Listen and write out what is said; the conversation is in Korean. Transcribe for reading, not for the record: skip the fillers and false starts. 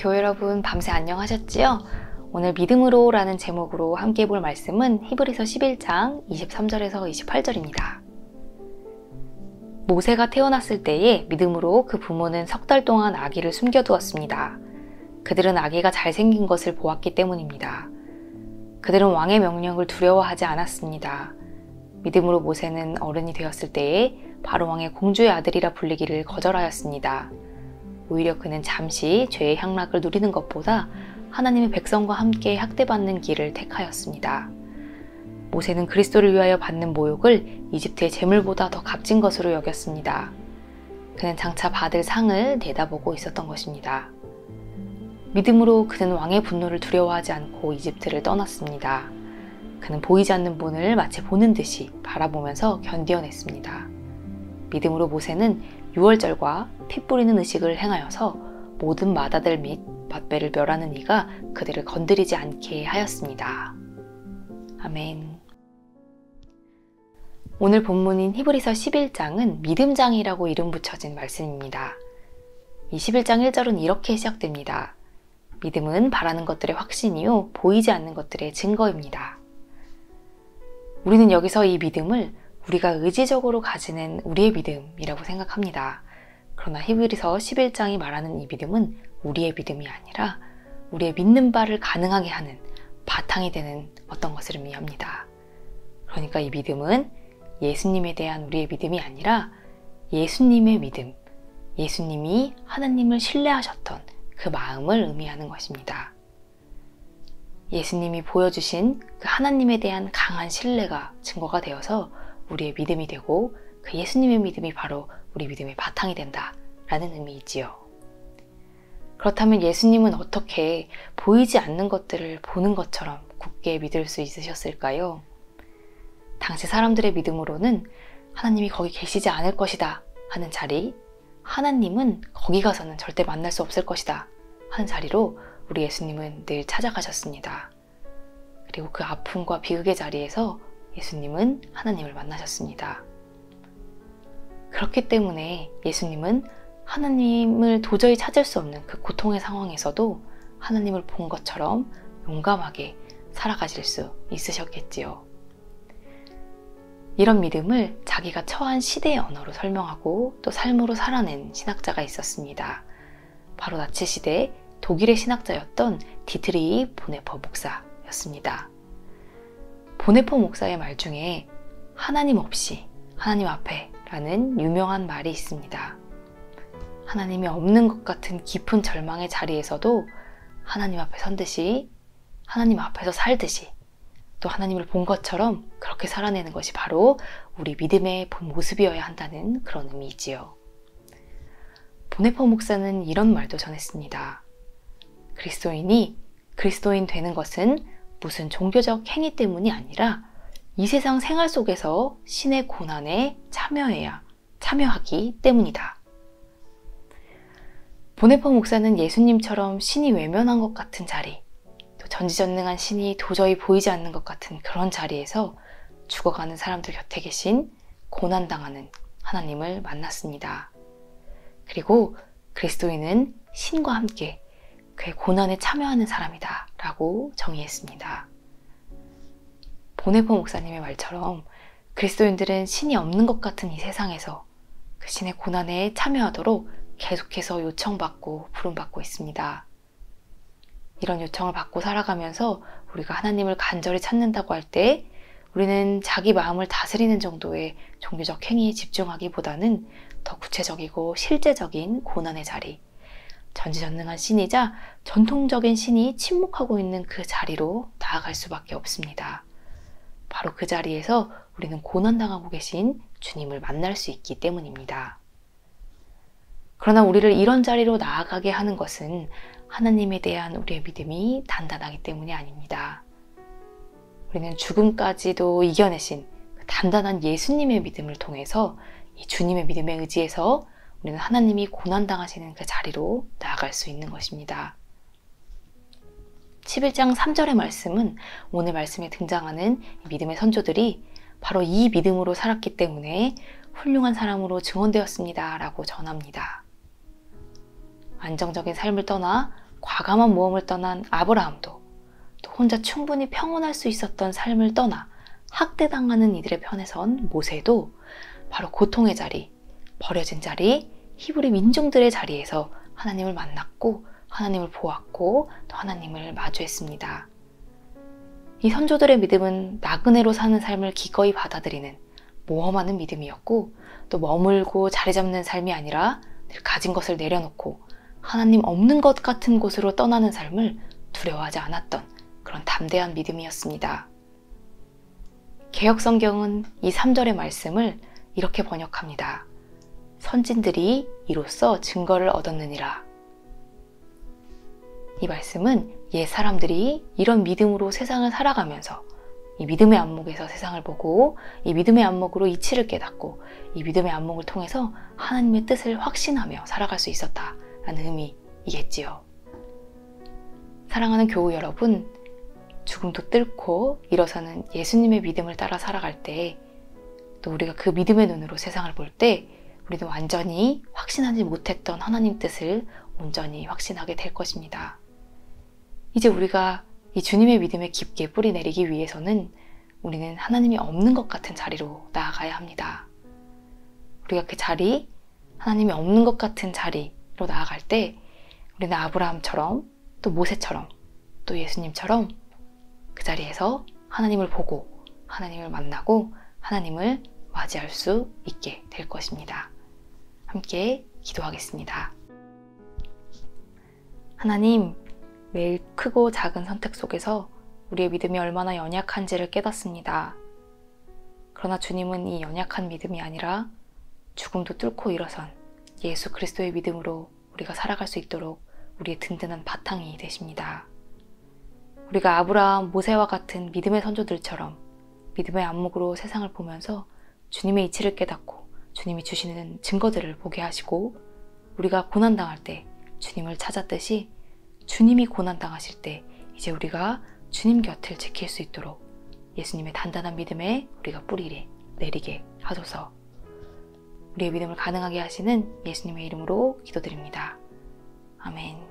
교회 여러분, 밤새 안녕하셨지요? 오늘 믿음으로 라는 제목으로 함께 볼 말씀은 히브리서 11장 23절에서 28절입니다. 모세가 태어났을 때에 믿음으로 그 부모는 석 달 동안 아기를 숨겨두었습니다. 그들은 아기가 잘생긴 것을 보았기 때문입니다. 그들은 왕의 명령을 두려워하지 않았습니다. 믿음으로 모세는 어른이 되었을 때에 바로 왕의 공주의 아들이라 불리기를 거절하였습니다. 오히려 그는 잠시 죄의 향락을 누리는 것보다 하나님의 백성과 함께 학대받는 길을 택하였습니다. 모세는 그리스도를 위하여 받는 모욕을 이집트의 재물보다 더 값진 것으로 여겼습니다. 그는 장차 받을 상을 내다보고 있었던 것입니다. 믿음으로 그는 왕의 분노를 두려워하지 않고 이집트를 떠났습니다. 그는 보이지 않는 분을 마치 보는 듯이 바라보면서 견디어냈습니다. 믿음으로 모세는 유월절과 피 뿌리는 의식을 행하여서 모든 맏아들 및 맏배를 멸하는 이가 그들을 건드리지 않게 하였습니다. 아멘. 오늘 본문인 히브리서 11장은 믿음장이라고 이름 붙여진 말씀입니다. 이 11장 1절은 이렇게 시작됩니다. 믿음은 바라는 것들의 확신이요 보이지 않는 것들의 증거입니다. 우리는 여기서 이 믿음을 우리가 의지적으로 가지는 우리의 믿음이라고 생각합니다. 그러나 히브리서 11장이 말하는 이 믿음은 우리의 믿음이 아니라 우리의 믿는 바를 가능하게 하는 바탕이 되는 어떤 것을 의미합니다. 그러니까 이 믿음은 예수님에 대한 우리의 믿음이 아니라 예수님의 믿음, 예수님이 하나님을 신뢰하셨던 그 마음을 의미하는 것입니다. 예수님이 보여주신 그 하나님에 대한 강한 신뢰가 증거가 되어서 우리의 믿음이 되고 그 예수님의 믿음이 바로 우리 믿음의 바탕이 된다라는 의미이지요. 그렇다면 예수님은 어떻게 보이지 않는 것들을 보는 것처럼 굳게 믿을 수 있으셨을까요? 당시 사람들의 믿음으로는 하나님이 거기 계시지 않을 것이다 하는 자리, 하나님은 거기 가서는 절대 만날 수 없을 것이다 하는 자리로 우리 예수님은 늘 찾아가셨습니다. 그리고 그 아픔과 비극의 자리에서 예수님은 하나님을 만나셨습니다. 그렇기 때문에 예수님은 하나님을 도저히 찾을 수 없는 그 고통의 상황에서도 하나님을 본 것처럼 용감하게 살아가실 수 있으셨겠지요. 이런 믿음을 자기가 처한 시대의 언어로 설명하고 또 삶으로 살아낸 신학자가 있었습니다. 바로 나치 시대 독일의 신학자였던 디트리히 보네퍼 목사였습니다. 보네퍼 목사의 말 중에 하나님 없이 하나님 앞에 라는 유명한 말이 있습니다. 하나님이 없는 것 같은 깊은 절망의 자리에서도 하나님 앞에 선 듯이, 하나님 앞에서 살듯이, 또 하나님을 본 것처럼 그렇게 살아내는 것이 바로 우리 믿음의 본 모습이어야 한다는 그런 의미이지요. 보네퍼 목사는 이런 말도 전했습니다. 그리스도인이 그리스도인 되는 것은 무슨 종교적 행위 때문이 아니라 이 세상 생활 속에서 신의 고난에 참여하기 때문이다. 보네퍼 목사는 예수님처럼 신이 외면한 것 같은 자리, 또 전지전능한 신이 도저히 보이지 않는 것 같은 그런 자리에서 죽어가는 사람들 곁에 계신 고난당하는 하나님을 만났습니다. 그리고 그리스도인은 신과 함께 그의 고난에 참여하는 사람이다 라고 정의했습니다. 보네퍼 목사님의 말처럼 그리스도인들은 신이 없는 것 같은 이 세상에서 그 신의 고난에 참여하도록 계속해서 요청받고 부름받고 있습니다. 이런 요청을 받고 살아가면서 우리가 하나님을 간절히 찾는다고 할 때 우리는 자기 마음을 다스리는 정도의 종교적 행위에 집중하기보다는 더 구체적이고 실제적인 고난의 자리, 전지전능한 신이자 전통적인 신이 침묵하고 있는 그 자리로 나아갈 수밖에 없습니다. 바로 그 자리에서 우리는 고난당하고 계신 주님을 만날 수 있기 때문입니다. 그러나 우리를 이런 자리로 나아가게 하는 것은 하나님에 대한 우리의 믿음이 단단하기 때문이 아닙니다. 우리는 죽음까지도 이겨내신 단단한 예수님의 믿음을 통해서 이 주님의 믿음에 의지해서 우리는 하나님이 고난당하시는 그 자리로 나아갈 수 있는 것입니다. 11장 3절의 말씀은 오늘 말씀에 등장하는 믿음의 선조들이 바로 이 믿음으로 살았기 때문에 훌륭한 사람으로 증언되었습니다 라고 전합니다. 안정적인 삶을 떠나 과감한 모험을 떠난 아브라함도 또 혼자 충분히 평온할 수 있었던 삶을 떠나 학대당하는 이들의 편에 선 모세도 바로 고통의 자리, 버려진 자리, 히브리 민중들의 자리에서 하나님을 만났고 하나님을 보았고 또 하나님을 마주했습니다. 이 선조들의 믿음은 나그네로 사는 삶을 기꺼이 받아들이는 모험하는 믿음이었고 또 머물고 자리 잡는 삶이 아니라 늘 가진 것을 내려놓고 하나님 없는 것 같은 곳으로 떠나는 삶을 두려워하지 않았던 그런 담대한 믿음이었습니다. 개역성경은 이 3절의 말씀을 이렇게 번역합니다. 선진들이 이로써 증거를 얻었느니라. 이 말씀은 옛 사람들이 이런 믿음으로 세상을 살아가면서 이 믿음의 안목에서 세상을 보고 이 믿음의 안목으로 이치를 깨닫고 이 믿음의 안목을 통해서 하나님의 뜻을 확신하며 살아갈 수 있었다라는 의미이겠지요. 사랑하는 교우 여러분, 죽음도 뚫고 일어서는 예수님의 믿음을 따라 살아갈 때 또 우리가 그 믿음의 눈으로 세상을 볼 때 우리는 완전히 확신하지 못했던 하나님 뜻을 온전히 확신하게 될 것입니다. 이제 우리가 이 주님의 믿음에 깊게 뿌리 내리기 위해서는 우리는 하나님이 없는 것 같은 자리로 나아가야 합니다. 우리가 그 자리, 하나님이 없는 것 같은 자리로 나아갈 때 우리는 아브라함처럼 또 모세처럼 또 예수님처럼 그 자리에서 하나님을 보고 하나님을 만나고 하나님을 맞이할 수 있게 될 것입니다. 함께 기도하겠습니다. 하나님, 매일 크고 작은 선택 속에서 우리의 믿음이 얼마나 연약한지를 깨닫습니다. 그러나 주님은 이 연약한 믿음이 아니라 죽음도 뚫고 일어선 예수 그리스도의 믿음으로 우리가 살아갈 수 있도록 우리의 든든한 바탕이 되십니다. 우리가 아브라함, 모세와 같은 믿음의 선조들처럼 믿음의 안목으로 세상을 보면서 주님의 이치를 깨닫고 주님이 주시는 증거들을 보게 하시고 우리가 고난당할 때 주님을 찾았듯이 주님이 고난당하실 때 이제 우리가 주님 곁을 지킬 수 있도록 예수님의 단단한 믿음에 우리가 뿌리 내리게 하소서. 우리의 믿음을 가능하게 하시는 예수님의 이름으로 기도드립니다. 아멘.